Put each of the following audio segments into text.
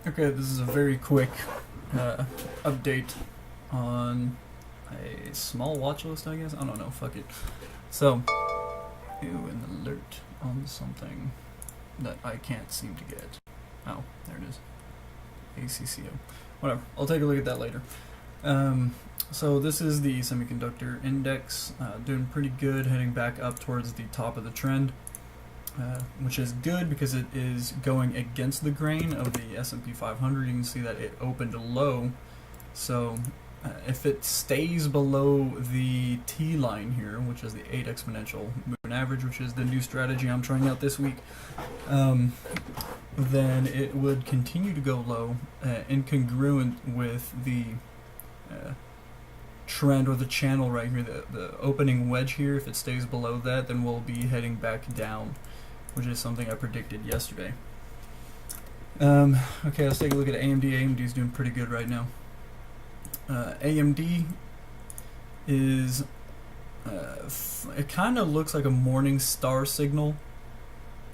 Okay, this is a very quick update on a small watch list, I guess. I don't know, fuck it. So, an alert on something that I can't seem to get. Oh, there it is. ACCO. Whatever, I'll take a look at that later. So this is the semiconductor index, doing pretty good, heading back up towards the top of the trend. Which is good because it is going against the grain of the S&P 500. You can see that it opened low, so if it stays below the T line here, which is the 8 exponential moving average, which is the new strategy I'm trying out this week, then it would continue to go low, incongruent with the trend or the channel right here, the opening wedge here. If it stays below that, then we'll be heading back down, which is something I predicted yesterday. Okay, let's take a look at AMD. AMD is doing pretty good right now. AMD is, it kind of looks like a morning star signal.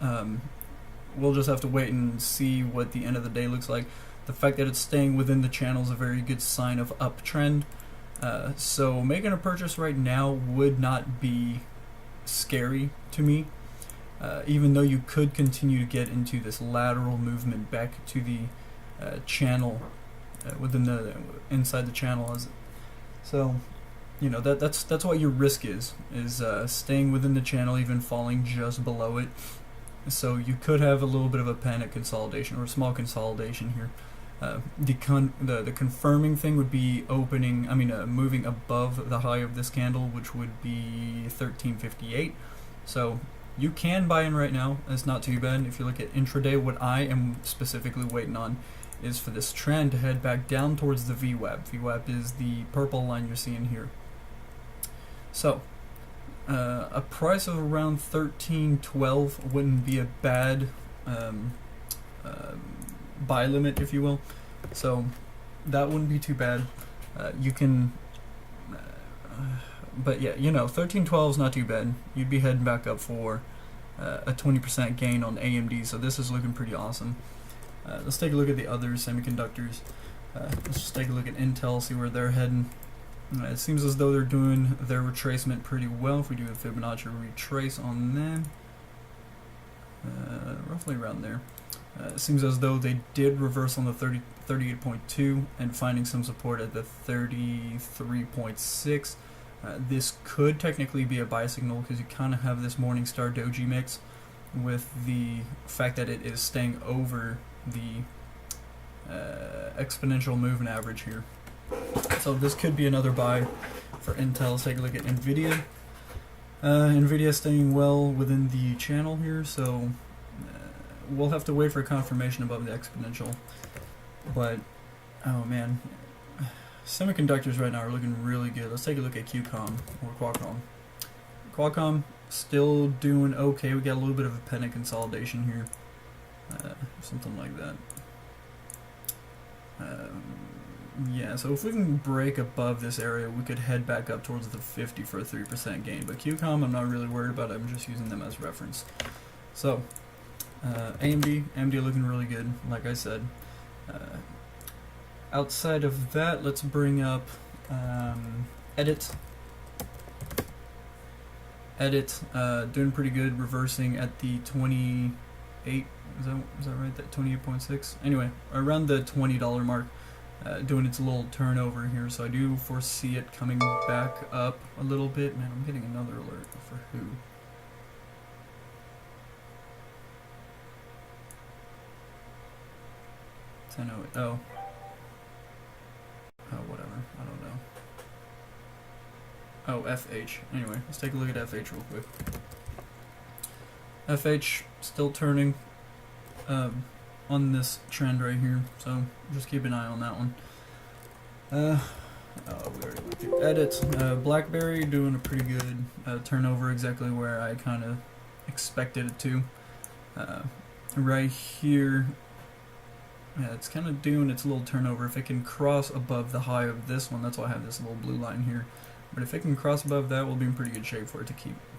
We'll just have to wait and see what the end of the day looks like. The fact that it's staying within the channel is a very good sign of uptrend. So making a purchase right now would not be scary to me. Even though you could continue to get into this lateral movement back to the channel, within the inside the channel, so you know that's what your risk is staying within the channel, even falling just below it. So you could have a little bit of a panic consolidation or a small consolidation here. The confirming thing would be moving above the high of this candle, which would be 1358. So you can buy in right now. It's not too bad. If you look at intraday, what I am specifically waiting on is for this trend to head back down towards the VWAP. VWAP is the purple line you're seeing here. So a price of around 1312 wouldn't be a bad buy limit, if you will. So that wouldn't be too bad. You can but yeah, 1312 is not too bad. You'd be heading back up for a 20% gain on AMD, so this is looking pretty awesome. Let's take a look at the other semiconductors. Let's just take a look at Intel, see where they're heading. It seems as though they're doing their retracement pretty well. If we do a Fibonacci retrace on them, roughly around there. It seems as though they did reverse on the 38.2 and finding some support at the 33.6. This could technically be a buy signal because you kind of have this Morningstar Doji mix with the fact that it is staying over the exponential moving average here. So this could be another buy for Intel. Let's take a look at NVIDIA. NVIDIA staying well within the channel here, so we'll have to wait for confirmation above the exponential. But, oh man, semiconductors right now are looking really good. Let's take a look at QCOM or Qualcomm. Qualcomm still doing okay. We got a little bit of a panic consolidation here, something like that. Yeah, so if we can break above this area, we could head back up towards the 50 for a 3% gain. But QCOM, I'm not really worried about. I'm just using them as reference. So, AMD looking really good, like I said. Outside of that, let's bring up Edit. Edit, doing pretty good, reversing at the 28. Is that right? That 28.6. Anyway, around the $20 mark, doing its little turnover here. So I do foresee it coming back up a little bit. Man, I'm getting another alert for who? Oh, whatever. I don't know. Oh, FH. Anyway, let's take a look at FH real quick. FH still turning on this trend right here, so just keep an eye on that one. We already looked at Edit. BlackBerry doing a pretty good turnover, exactly where I kind of expected it to. Right here, yeah, it's kind of doing its little turnover. If it can cross above the high of this one, that's why I have this little blue line here. But if it can cross above that, we'll be in pretty good shape for it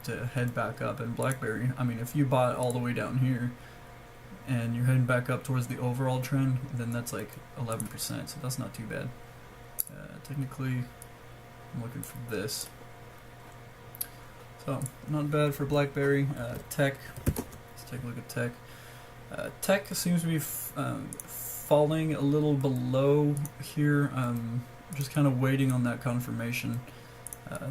to head back up. And BlackBerry, I mean, if you bought all the way down here and you're heading back up towards the overall trend, then that's like 11%, so that's not too bad. Technically, I'm looking for this. So, not bad for BlackBerry. Tech, let's take a look at Tech. Tech seems to be falling a little below here. Just kind of waiting on that confirmation.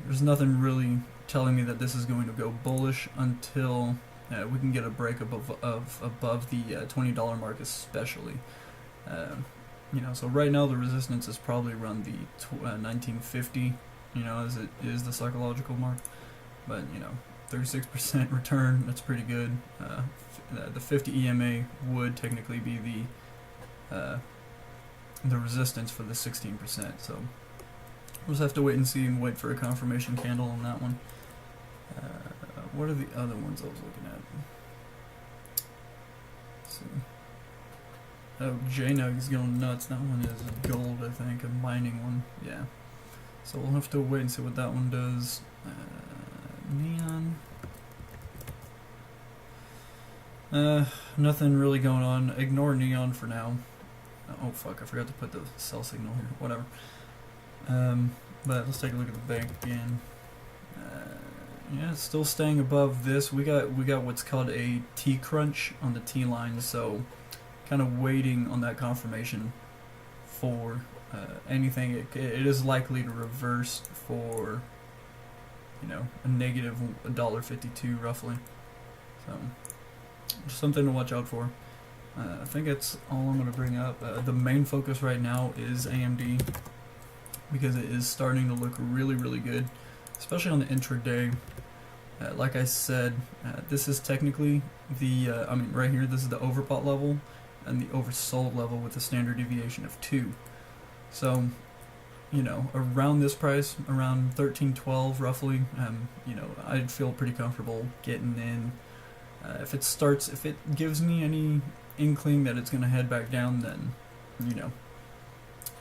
There's nothing really telling me that this is going to go bullish until we can get a break above the $20 mark, especially. You know, so right now the resistance is probably around the 1950. You know, as it is the psychological mark. But you know, 36% return, that's pretty good. The 50 EMA would technically be the resistance for the 16%. So we'll just have to wait and see and wait for a confirmation candle on that one. What are the other ones I was looking at? Let's see. Oh, JNUG is going nuts. That one is gold, I think, a mining one. Yeah. So we'll have to wait and see what that one does. Neon. Nothing really going on. Ignore Neon for now. Oh fuck, I forgot to put the sell signal here. Whatever. But let's take a look at the bank again. Yeah, it's still staying above this. We got what's called a T crunch on the T line, so kind of waiting on that confirmation for anything. It is likely to reverse for, you know, a negative $1.52 roughly. So just something to watch out for. I think that's all I'm going to bring up. The main focus right now is AMD, because it is starting to look really, really good, especially on the intraday. Like I said, this is technically the, I mean right here, this is the overbought level and the oversold level with a standard deviation of 2. So, you know, around this price, around 13.12 roughly, you know, I'd feel pretty comfortable getting in. If it gives me any inkling that it's going to head back down, then, you know,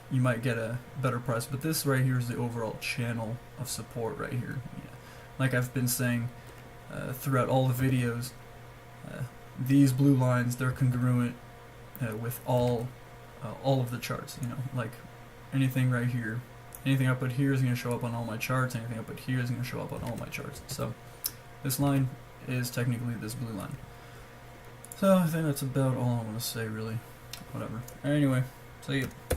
you might get a better price. But this right here is the overall channel of support right here. Yeah. Like I've been saying throughout all the videos, these blue lines, they're congruent with all of the charts. You know, like anything right here, anything I put here is going to show up on all my charts. Anything I put here is going to show up on all my charts. So this line is technically this blue line. So I think that's about all I want to say, really. Whatever. Anyway, see you.